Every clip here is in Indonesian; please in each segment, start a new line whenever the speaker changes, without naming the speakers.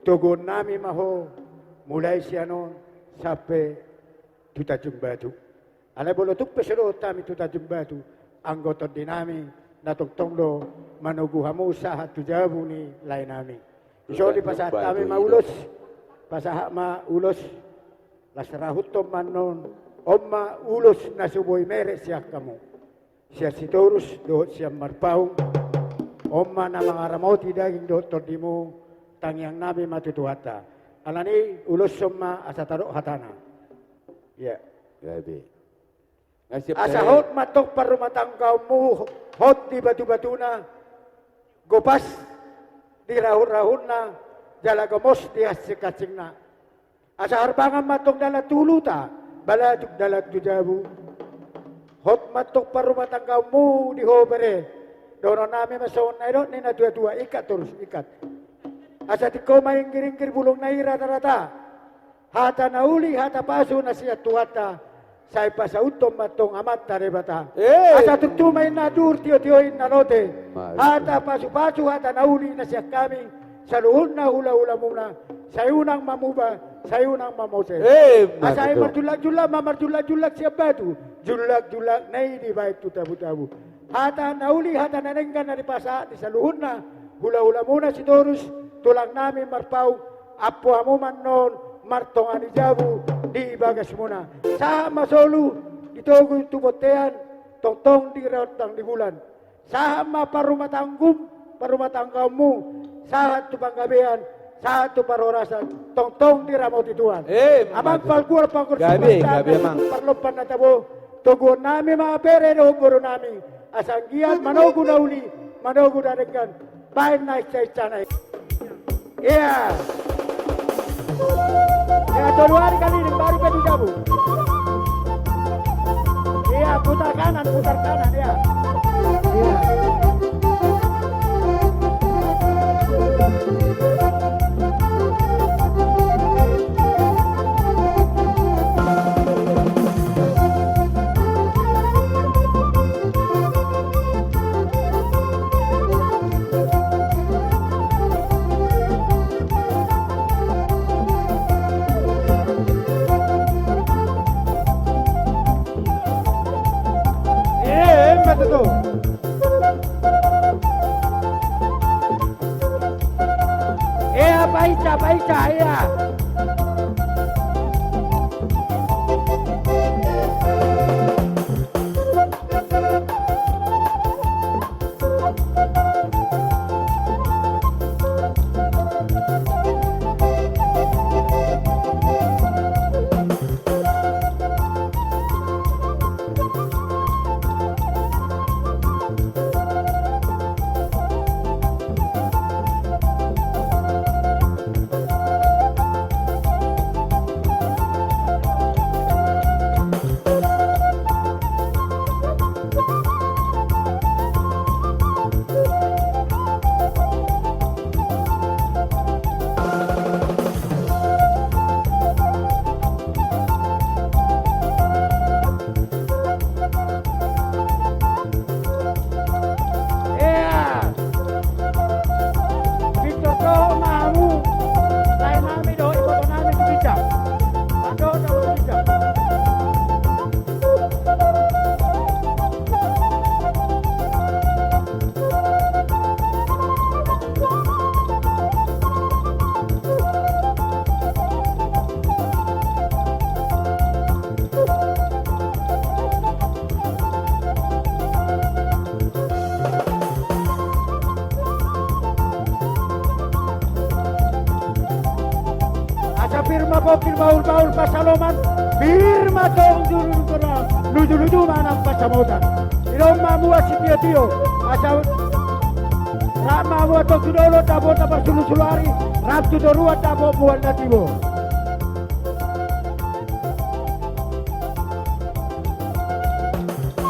tugon namin maho, mulai siya noon, sampai tutajong batu. Alay bolo tukpesero tami tutajong batu, anggoton din namin, natugtonglo, manuguhamu sa hatujabu ni lain namin. Isoli pasahat kami maulos, pasahat maulos, lasarahut to manon, omma ulos na suboy mere siya kamu. Siya si Torus, doon siya marpaung, omma na mga ramoti daging doon di mo, tangyang namin matutuhata. Alani, ulos somma asataro hatana. Ya.
Grabe.
Asahot matok parumatang kau mu, hot di batu-batu na, gopas di rahun-rahun na, jalagamos di hasikacing na. Asa harbangan matok dalat tuluta, balajuk dalat tujabu. Hot matok parumatang kau mu di hobere, dono namin masaon na ito, ni na dua-dua, ikat terus, ikat. Asa di ko maingkir-ingkir bulong na rata-rata, hata na uli, hata paso na siya tuwata, say pa sa utong matong amat tarebata. Asa tutumay na dur tiyo-tiyoin na lote, hata paso-paso, hata na uli na siya kami, sa luhon na hula-hula muna, sa unang mamuba, sa unang mamose. Asa ay marjulak-julak, mamarjulak-julak siya batu, julak-julak na hindi ba ito tabu-tabu. Hata na uli, hata na nenggan na ripasa, sa luhon na, hula-hula muna si Torus, tulang namin marpaw, apo mo man noon, martong ani jabu, di bagas muna. Sa masolu, ito ko tubotean, tongtong di rautang di bulan. Sa parumatanggum mo, sa tupanggabihan, sa tuparorasan, tongtong di ramot ituan. Amang palkuar pangkursupan parlopan na tabo, tugon namin mga pere, guru namin, asanggian, manogo na uli, manogo na ringan, bayan na isa-isa. Iya. Ya, Januari kali ini baru ke Jabu. Iya, putar kanan ya. Iya. Betul. Baca, ya. Firma bokil baul-baul pasaloman, firma tong juru-juru luju-luju manang pasamutan. Ilong mamua si tio-tio, asal rama mua tong sudolo tabo tabar sulu-sulari, rap tudorua tabo mual natibo.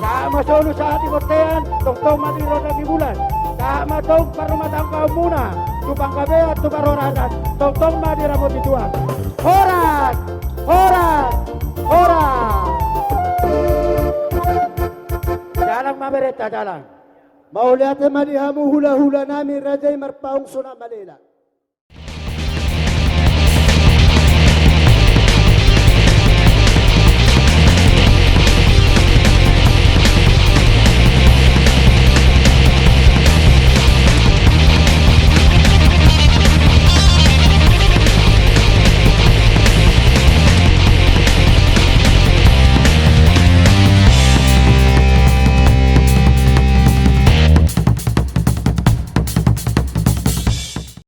Sama solo saat ibotean, tong-tong matiro di bulan. Sama tong parumatang kaum muna, tupang kabea tukarorasan, tong-tong madirabot ituan. Horas! Horas! Horas! Jalang mamereta, jalang.
Mauliate malihamu hula-hula namin Rajay Marpaung Suna Malila.